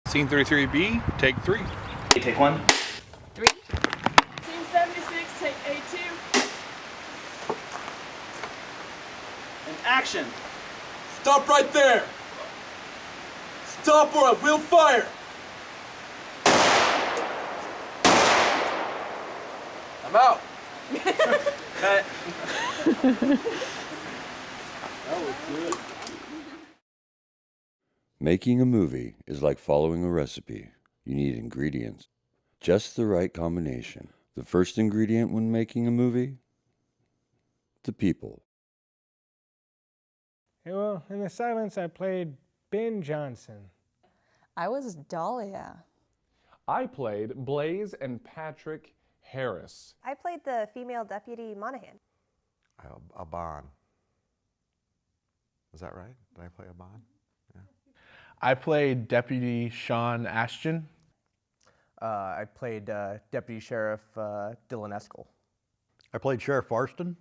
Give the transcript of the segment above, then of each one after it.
Scene 33B, take 3. Take 1. 3. Scene 76, take A2. And action. Stop right there! Stop or I will fire! I'm out. Cut. That was good. Making a movie is like following a recipe. You need ingredients. Just the right combination. The first ingredient when making a movie? The people. Hey, well, in The Silence, I played Ben Johnson. I was Dahlia. I played Blaze and Patrick Harris. I played the female deputy Monahan. A Bond. Was that right? Did I play a Bond? Yeah. I played Deputy Sean Ashton. I played Deputy Sheriff Dylan Eskel. I played Sheriff Farston.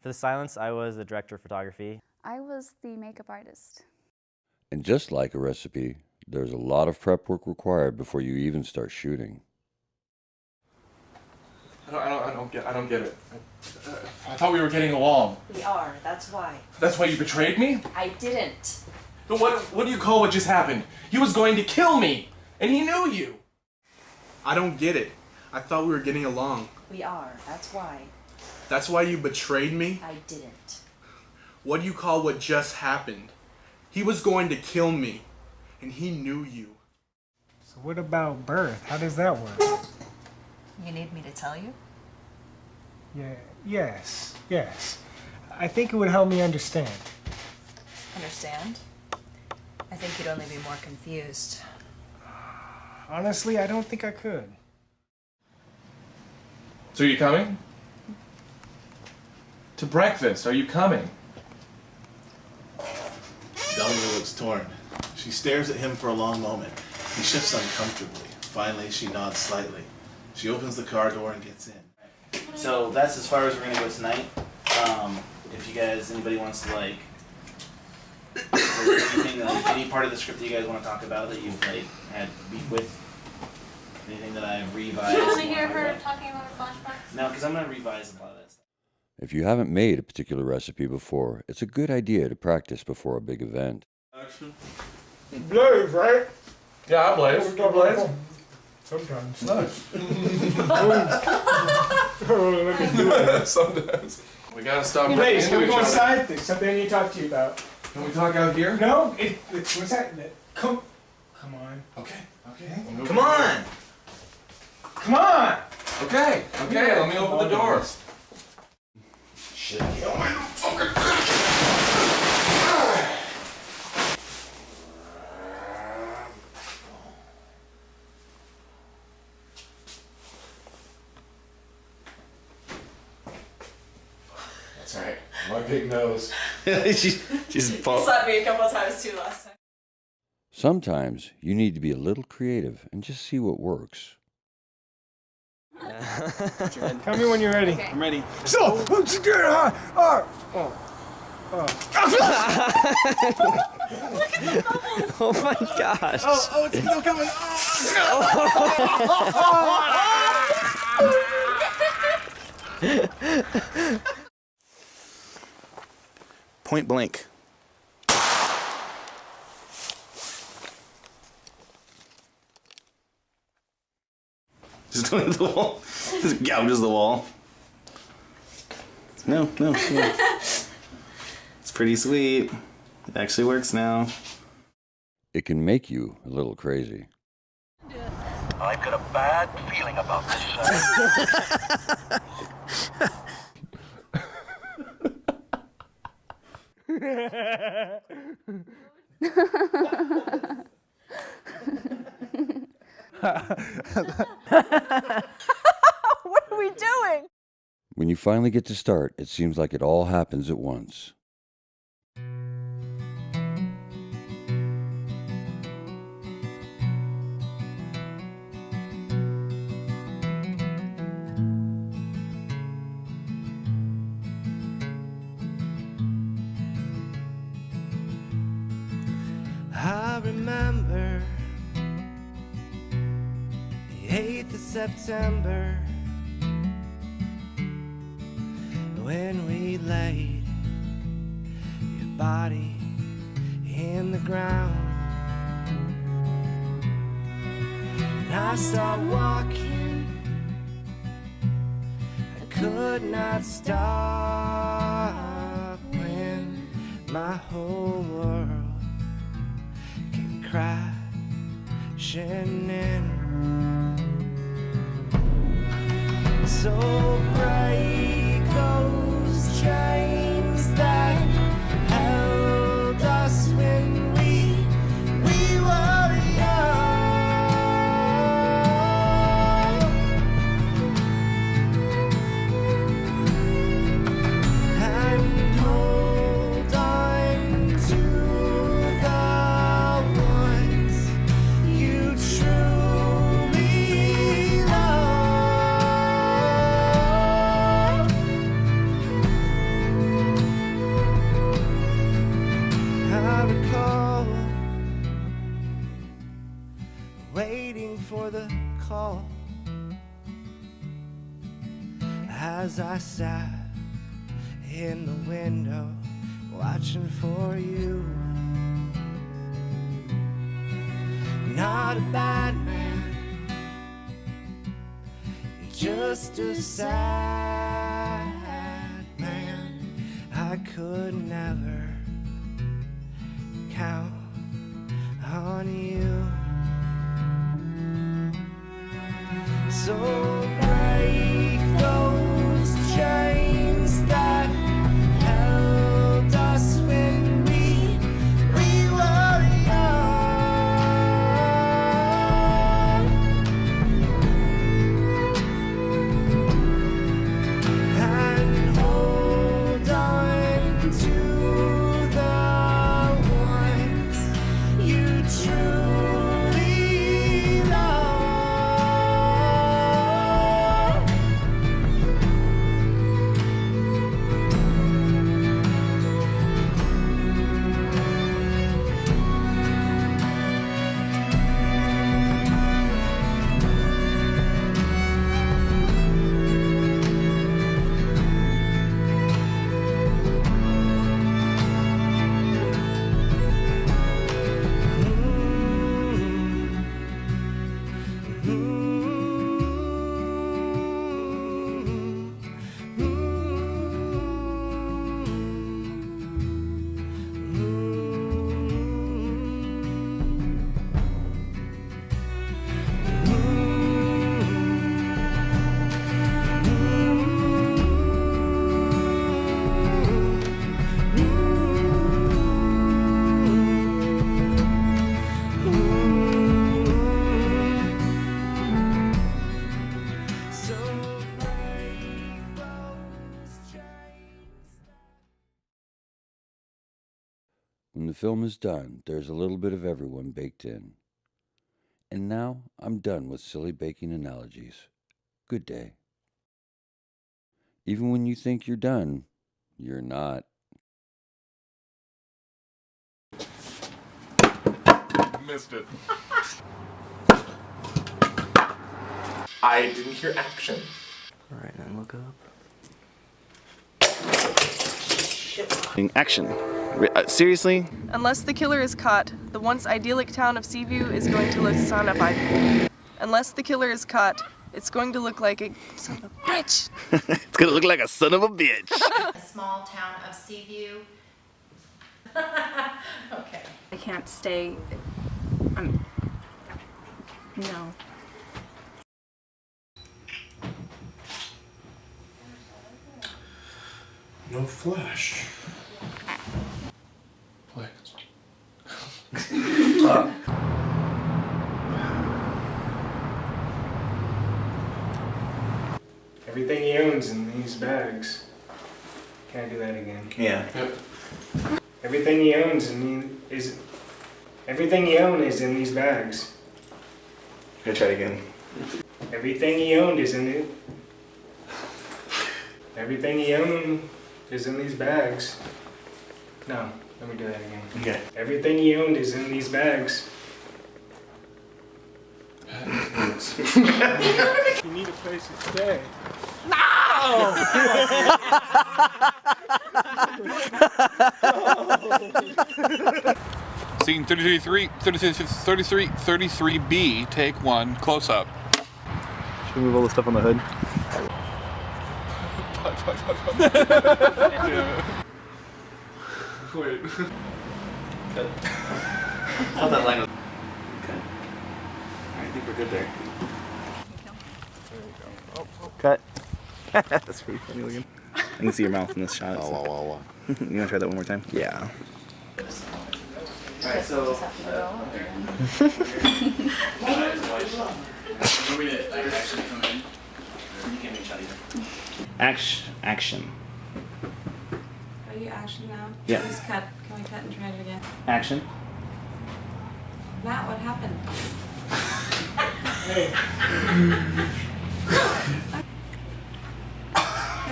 For The Silence, I was the director of photography. I was the makeup artist. And just like a recipe, there's a lot of prep work required before you even start shooting. I don't get it. I thought we were getting along. We are, that's why. That's why you betrayed me? I didn't. But what do you call what just happened? He was going to kill me, and he knew you. I don't get it. I thought we were getting along. We are, that's why. That's why you betrayed me? I didn't. What do you call what just happened? He was going to kill me, and he knew you. So what about birth? How does that work? You need me to tell you? Yes. I think it would help me understand. Understand? I think you'd only be more confused. Honestly, I don't think I could. So are you coming? To breakfast, are you coming? Dahlia looks torn. She stares at him for a long moment. He shifts uncomfortably. Finally, she nods slightly. She opens the car door and gets in. So that's as far as we're gonna go tonight. If you guys, anybody wants to like, any part of the script that you guys want to talk about that you've like had beef with, anything that I've revised. Do you want to hear her talking about her flashbacks? No, because I'm gonna revise a lot of that stuff. If you haven't made a particular recipe before, it's a good idea to practice before a big event. Action. Blaze, right? Yeah, Blaze. Blaze. Sometimes. Nice. Let me do it. Sometimes. We gotta stop running Blaze, into can we each go other. inside? There's something I need to talk to you about. Can we talk out here? No, what's that? Come on. Okay. Come on! Come on! Okay, let me open the doors. Shit. That's right. My big nose. She's You slapped me a couple of times too last time. Sometimes you need to be a little creative and just see what works. Tell me when you're ready. Okay. I'm ready. So, let's get it. Oh my gosh. Oh, it's still coming. Point blank. Just going to the wall. Just gouges the wall. No. It's pretty sweet. It actually works now. It can make you a little crazy. I've got a bad feeling about What are we doing? When you finally get to start, it seems like it all happens at once. I remember 8th of September, when we laid your body in the ground, and I started walking, I could not stop when my whole world came crashing in. So break those chains that held us when we were young, and hold on to the ones you truly love. I recall waiting for the call as I sat in the window watching for you. Not a bad man, just a sad man. I could never count on you. So break those chains that held us when we were young, and hold on to the ones you truly love. When the film is done, there's a little bit of everyone baked in. And now I'm done with silly baking analogies. Good day. Even when you think you're done, you're not. Missed it. I didn't hear action. Alright, then look up. Action. Seriously? Unless the killer is caught, the once idyllic town of Seaview is going to look sonified. Unless the killer is caught, it's going to look like a son of a bitch. It's gonna look like a son of a bitch. A small town of Seaview. Okay. I can't stay. No. No flash. Play. Everything he owns in these bags. Can I do that again? Yeah. Yep. Everything he owns everything he owns is in these bags. Gonna try again. Everything he owned is in it. Everything he owned is in these bags. No, let me do that again. Okay. Everything he owned is in these bags. words. You need a place to stay. Scene 33B, take one, close up. Should we move all the stuff on the hood? Wait. Cut. Thought that line was. Okay. Alright, I think we're good there. Cut. That's pretty funny looking. I can see your mouth in this shot. So. You wanna try that one more time? Yeah. Alright, so. Action. Are you action now? Yeah. Please cut. Can we cut and try it again? Action. Matt, what happened? Hey.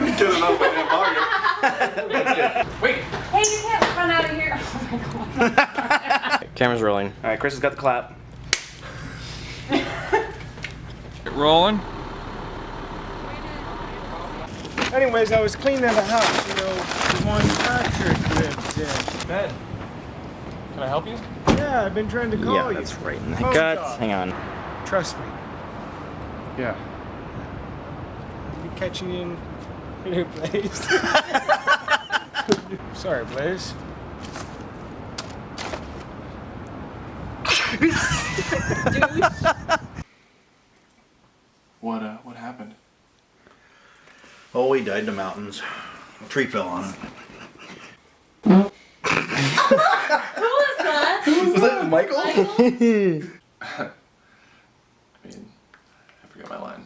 Get it out of my damn pocket. That's good. Wait. Hey, you can't run out of here. Oh my god. Camera's rolling. Alright, Chris has got the clap. Rolling. Anyways, I was cleaning the house, you know, one tractor dripped in. Ben, can I help you? Yeah, I've been trying to call you. Yeah, that's right in the Phone gut. call. Hang on. Trust me. Yeah. I'll be catching you in your place. Sorry, Blaze. What happened? Oh, he died in the mountains. A tree fell on him. Who was that? Was that Michael? I mean, I forgot my line.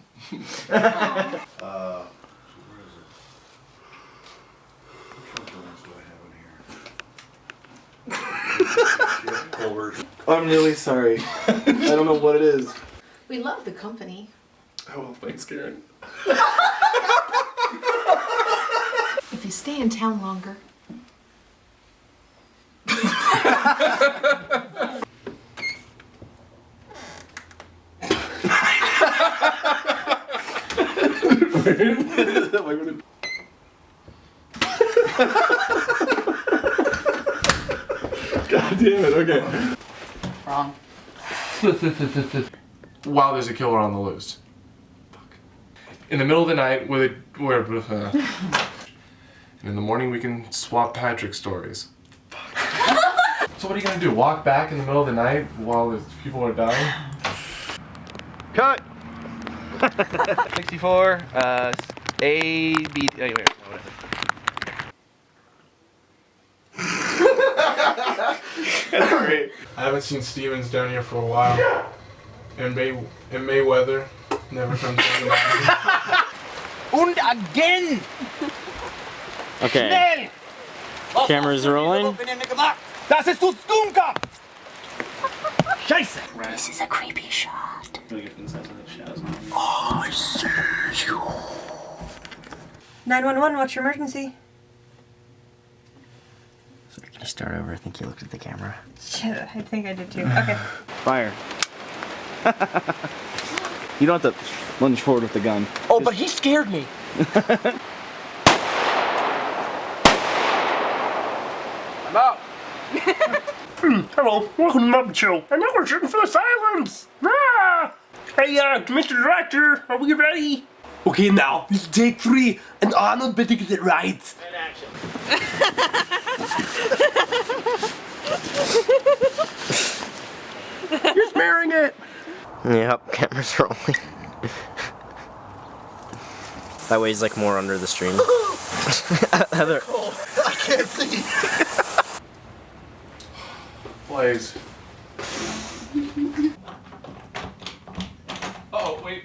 I'm really sorry. I don't know what it is. We love the company. Oh, well, thanks, Karen. If you stay in town longer. God damn it, okay. Wrong. While there's a killer on the loose. Fuck. In the middle of the night, and in the morning we can swap Patrick stories. Fuck. So what are you gonna do? Walk back in the middle of the night while the people are dying? Cut! 64, A, B, wait, whatever. Alright. I haven't seen Stevens down here for a while. And Mayweather never comes down. Und again! Okay. Camera's rolling. Das ist uns Dunkel! Scheiße! This is a creepy shot. Oh, I see you. 911, what's your emergency? Sorry, can you start over? I think you looked at the camera. Shit, I think I did too. Okay. Fire. You don't have to lunge forward with the gun. Oh, but he scared me. I'm out. Hello, welcome to Muppet Show. And now we're shooting for the silence. Ah! Hey, Mr. Director, are we ready? Okay, now, this is take 3, and Arnold better get it right. And action. You're smearing it. Yep, camera's rolling. That way he's like more under the stream. Heather. I can't see. Blaze. Oh, wait.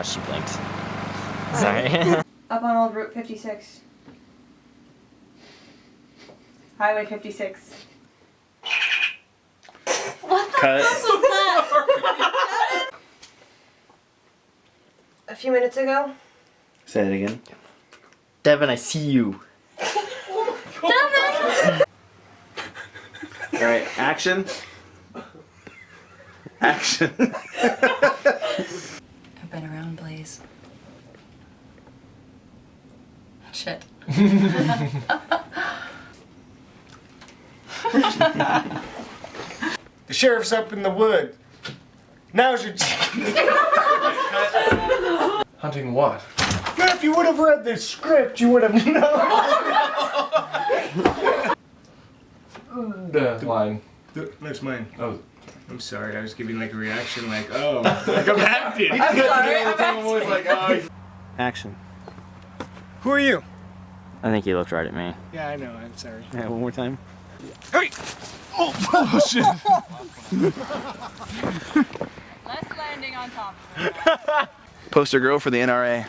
She blinked. Sorry. Up on old Route 56. Highway 56. What the Cut. fuck was that? A few minutes ago. Say it again. Devin, I see you. Alright, action. Action. I've been around, Blaze. Shit. The sheriff's up in the wood. Now's your Hunting what? If you would have read the script, you would have known. Line. That's mine. Oh. I'm sorry, I was giving like a reaction like, oh, like I'm acting. I'm sorry, I'm acting. Like, oh. Action. Who are you? I think he looked right at me. Yeah, I know, I'm sorry. Yeah, one more time. Hey! Oh shit. Less landing on top. Poster girl for the NRA.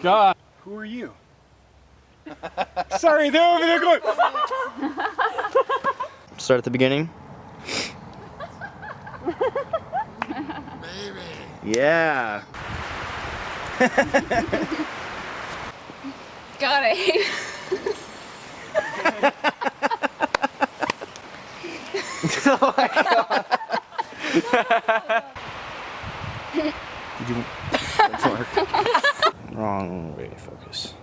God. Who are you? Sorry, they're over there going. Start at the beginning. Yeah. Got it. Oh my god. Did you work? Wrong way to focus.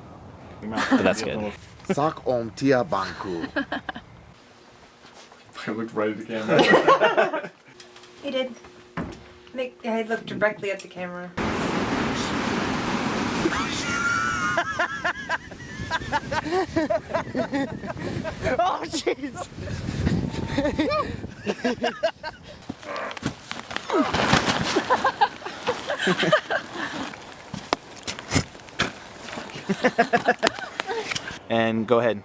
But that's good. Sak om tia bangku. I looked right at the camera. He did. I looked directly at the camera. Oh, jeez. And go ahead.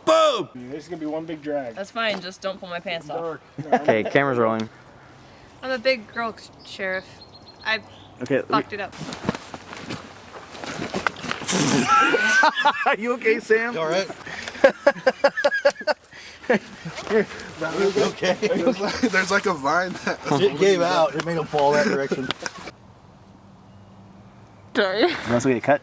Boom! This is gonna be one big drag. That's fine, just don't pull my pants off. Okay, camera's rolling. I'm a big girl, Sheriff. I fucked it up. Are you okay, Sam? You alright? Okay. There's like a vine that It gave out. It made him fall that direction. Sorry. You want to get a cut?